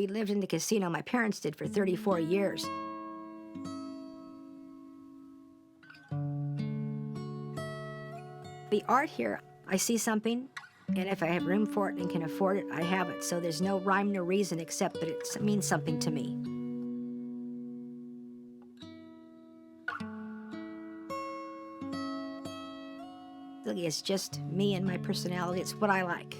We lived in the casino, my parents did, for 34 years. The art here, I see something, and if I have room for it and can afford it, I have it. So there's no rhyme, no reason, except that it means something to me. It's just me and my personality. It's what I like.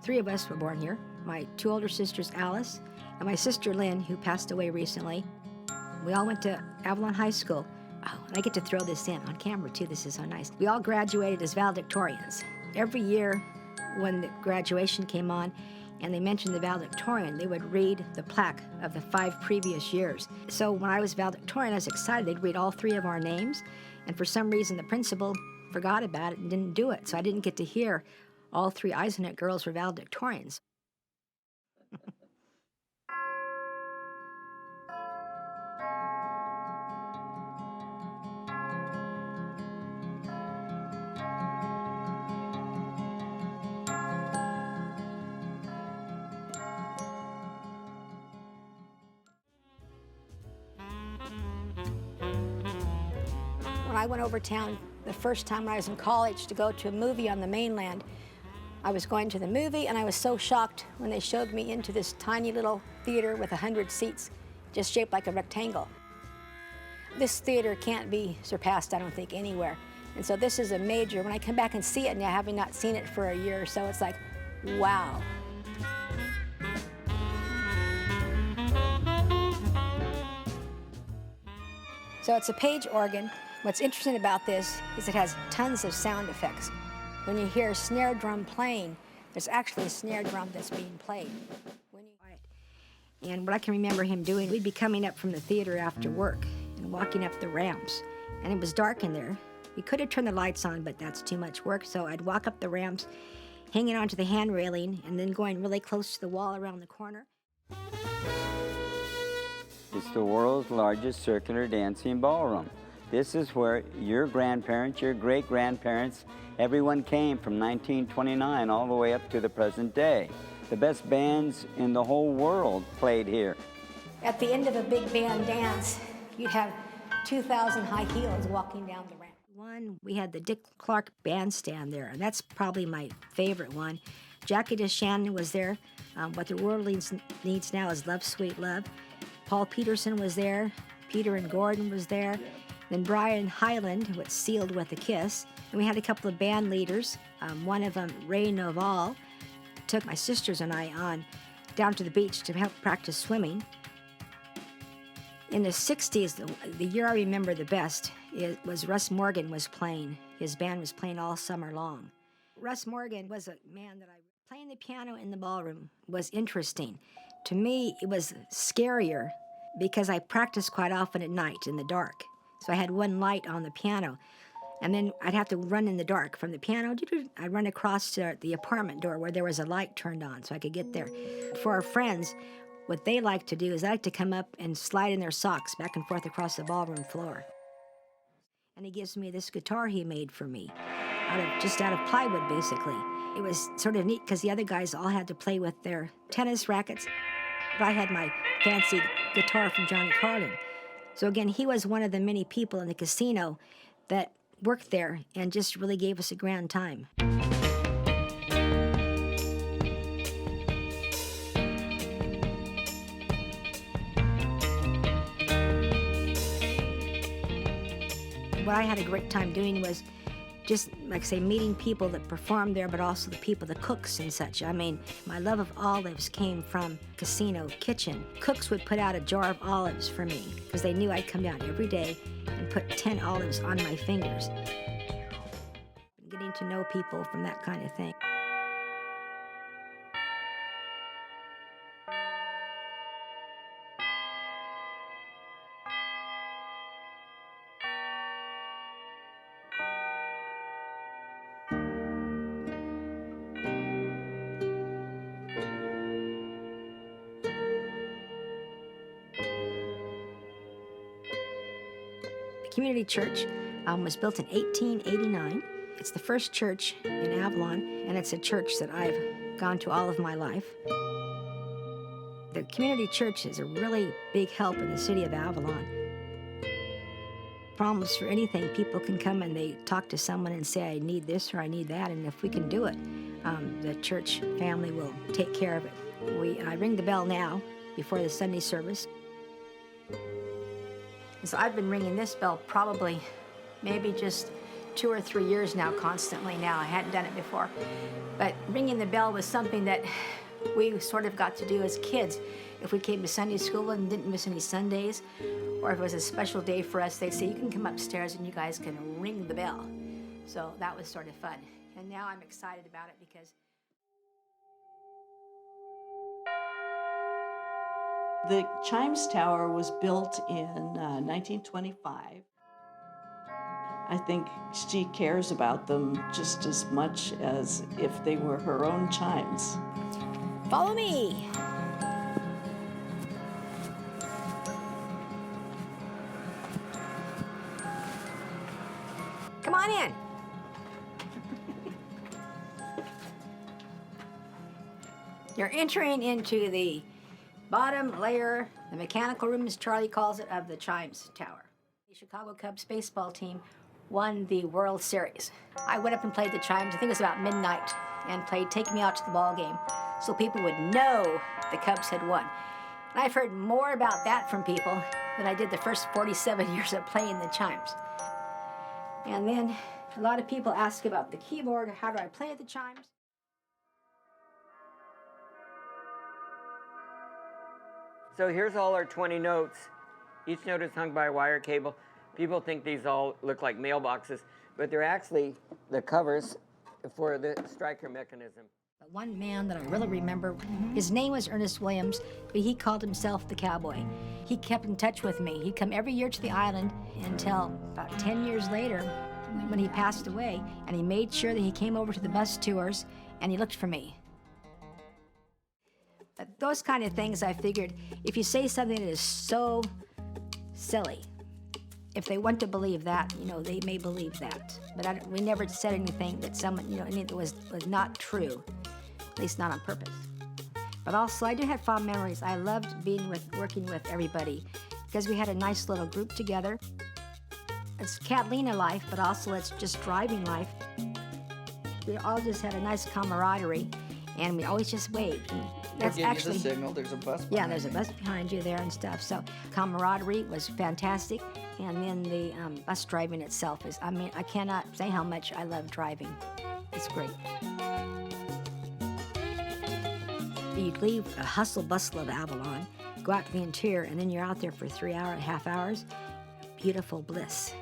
Three of us were born here. My two older sisters, Alice, and my sister Lynn, who passed away recently. We all went to Avalon High School. Oh, and I get to throw this in on camera too. This is so nice. We all graduated as valedictorians. Every year when the graduation came on and they mentioned the valedictorian, they would read the plaque of the 5 previous years. So when I was valedictorian, I was excited. They'd read all 3 of our names, and for some reason the principal forgot about it and didn't do it. So I didn't get to hear all 3 Eisenhower girls were valedictorians. When I went over town the first time when I was in college to go to a movie on the mainland, I was going to the movie and I was so shocked when they showed me into this tiny little theater with 100 seats, just shaped like a rectangle. This theater can't be surpassed, I don't think, anywhere. And so this is a major, when I come back and see it now, having not seen it for a year or so, it's like, wow. So it's a page organ. What's interesting about this is it has tons of sound effects. When you hear a snare drum playing, there's actually a snare drum that's being played. And what I can remember him doing, we'd be coming up from the theater after work and walking up the ramps, and it was dark in there. We could have turned the lights on, but that's too much work, so I'd walk up the ramps, hanging onto the hand railing, and then going really close to the wall around the corner. It's the world's largest circular dancing ballroom. This is where your grandparents, your great-grandparents, everyone came from 1929 all the way up to the present day. The best bands in the whole world played here. At the end of a big band dance, you'd have 2,000 high heels walking down the ramp. We had the Dick Clark bandstand there, and that's probably my favorite one. Jackie DeShannon was there. What the world needs now is Love, Sweet Love. Paul Peterson was there. Peter and Gordon was there. Then Brian Hyland, who was sealed with a kiss. And we had a couple of band leaders. One of them, Ray Noval, took my sisters and I on down to the beach to help practice swimming. In the 60s, the year I remember the best was Russ Morgan was playing. His band was playing all summer long. Russ Morgan was a man that playing the piano in the ballroom was interesting. To me, it was scarier because I practiced quite often at night in the dark. So I had one light on the piano, and then I'd have to run in the dark from the piano. I'd run across to the apartment door where there was a light turned on so I could get there. For our friends, what they like to do is they like to come up and slide in their socks back and forth across the ballroom floor. And he gives me this guitar he made for me, just out of plywood, basically. It was sort of neat because the other guys all had to play with their tennis rackets. But I had my fancy guitar from Johnny Carlin. So again, he was one of the many people in the casino that worked there and just really gave us a grand time. What I had a great time doing was just, like I say, meeting people that performed there, but also the people, the cooks and such. I mean, my love of olives came from casino kitchen. Cooks would put out a jar of olives for me because they knew I'd come down every day and put 10 olives on my fingers. Getting to know people from that kind of thing. Community church Was built in 1889. It's the first church in Avalon, and it's a church that I've gone to all of my life. The community church is a really big help in the city of Avalon. Problems for anything, people can come and they talk to someone and say, I need this or I need that, and if we can do it, the church family will take care of it. I ring the bell now before the Sunday service. So I've been ringing this bell probably maybe just 2 or 3 years now, constantly now. I hadn't done it before. But ringing the bell was something that we sort of got to do as kids. If we came to Sunday school and didn't miss any Sundays, or if it was a special day for us, they'd say, you can come upstairs and you guys can ring the bell. So that was sort of fun. And now I'm excited about it because the Chimes Tower was built in 1925. I think she cares about them just as much as if they were her own chimes. follow me. Come on in. You're entering into the bottom layer, the mechanical room, as Charlie calls it, of the Chimes Tower. The Chicago Cubs baseball team won the World Series. I went up and played the chimes, I think it was about midnight, and played Take Me Out to the Ball Game, so people would know the Cubs had won. And I've heard more about that from people than I did the first 47 years of playing the chimes. And then a lot of people ask about the keyboard, how do I play the chimes? So here's all our 20 notes. Each note is hung by a wire cable. People think these all look like mailboxes, but they're actually the covers for the striker mechanism. But one man that I really remember, his name was Ernest Williams, but he called himself the Cowboy. He kept in touch with me. He'd come every year to the island until about 10 years later when he passed away, and he made sure that he came over to the bus tours and he looked for me. But those kind of things, I figured, if you say something that is so silly, if they want to believe that, they may believe that. But we never said anything that someone, anything that was not true, at least not on purpose. But also, I do have fond memories. I loved working with everybody because we had a nice little group together. It's Catalina life, but also it's just driving life. We all just had a nice camaraderie, and we always just waved. And that's actually the signal. There's a bus. Yeah, there's a bus behind you there and stuff. So camaraderie was fantastic, and then the bus driving itself is. I cannot say how much I love driving. It's great. You'd leave a hustle bustle of Avalon, go out to the interior, and then you're out there for 3.5 hours. Beautiful bliss.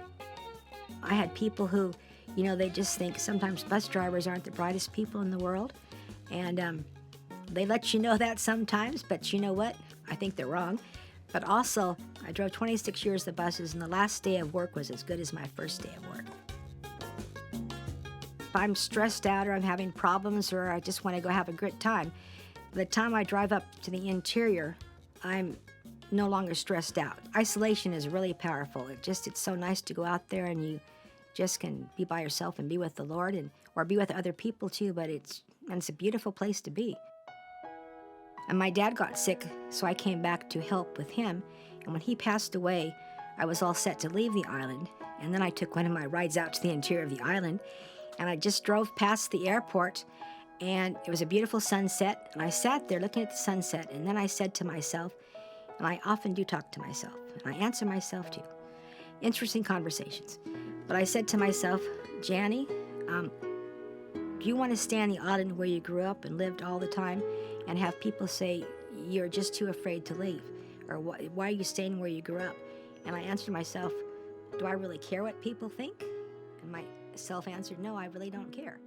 I had people who, they just think sometimes bus drivers aren't the brightest people in the world, and they let you know that sometimes, but you know what? I think they're wrong. But also, I drove 26 years of buses, and the last day of work was as good as my first day of work. If I'm stressed out or I'm having problems or I just want to go have a good time, by the time I drive up to the interior, I'm no longer stressed out. Isolation is really powerful. It's so nice to go out there and you just can be by yourself and be with the Lord or be with other people too, but it's a beautiful place to be. And my dad got sick, so I came back to help with him. And when he passed away, I was all set to leave the island. And then I took one of my rides out to the interior of the island, and I just drove past the airport, and it was a beautiful sunset. And I sat there looking at the sunset, and then I said to myself, and I often do talk to myself, and I answer myself too. Interesting conversations. But I said to myself, Jani, do you want to stay on the island where you grew up and lived all the time and have people say you're just too afraid to leave? Or why are you staying where you grew up? And I answered myself, do I really care what people think? And myself answered, no, I really don't care.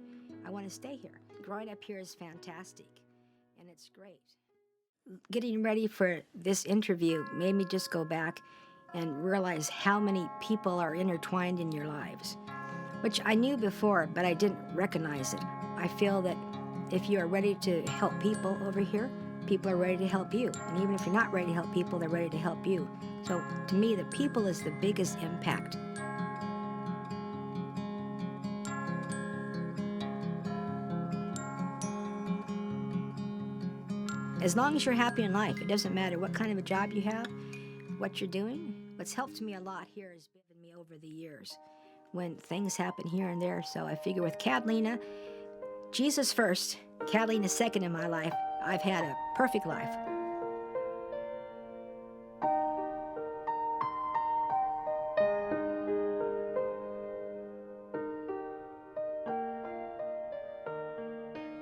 I want to stay here. Growing up here is fantastic, and it's great. Getting ready for this interview made me just go back and realize how many people are intertwined in your lives, which I knew before, but I didn't recognize it. I feel that if you are ready to help people over here, people are ready to help you. And even if you're not ready to help people, they're ready to help you. So to me, the people is the biggest impact. As long as you're happy in life, it doesn't matter what kind of a job you have, what you're doing. What's helped me a lot here has been me over the years when things happen here and there. So I figure with Catalina, Jesus first, Catalina second in my life, I've had a perfect life.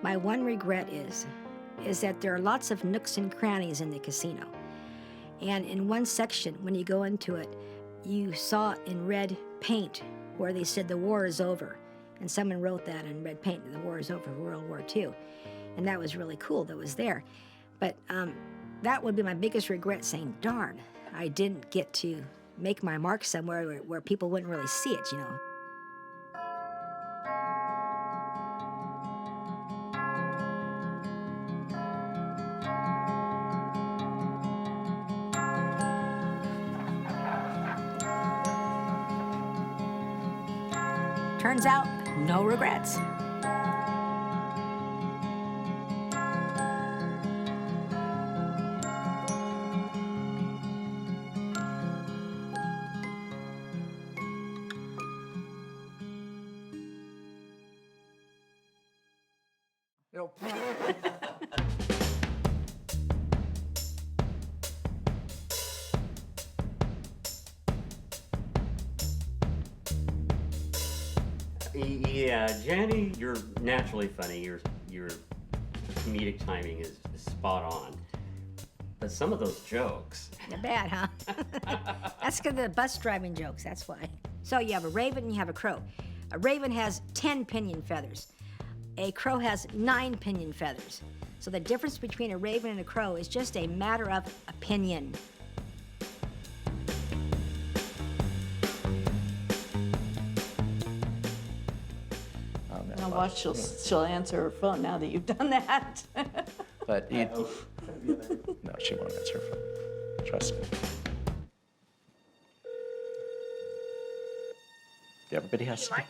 My one regret is that there are lots of nooks and crannies in the casino. And in one section, when you go into it, you saw in red paint where they said the war is over. And someone wrote that in red paint, the war is over, World War II. And that was really cool, that was there. But that would be my biggest regret, saying, darn, I didn't get to make my mark somewhere where people wouldn't really see it, you know. Turns out, no regrets. Nope. Yeah, Jani, you're naturally funny. Your comedic timing is spot on. But some of those jokes. They're bad, huh? That's because of the bus driving jokes, that's why. So you have a raven and you have a crow. A raven has 10 pinion feathers. A crow has 9 pinion feathers. So the difference between a raven and a crow is just a matter of opinion. Now watch, she'll answer her phone now that you've done that. But you, no, she won't answer her phone. Trust me. Everybody has to.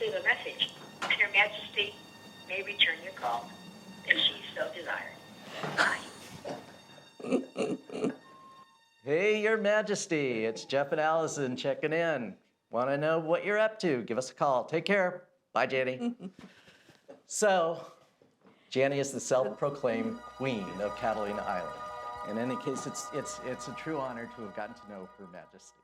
Leave a message, and Her Majesty may return your call if she so desires. Bye. Hey, Your Majesty, it's Jeff and Allison checking in. Want to know what you're up to? Give us a call. Take care. Bye, Jani. So, Jani is the self-proclaimed queen of Catalina Island. In any case, it's a true honor to have gotten to know Her Majesty.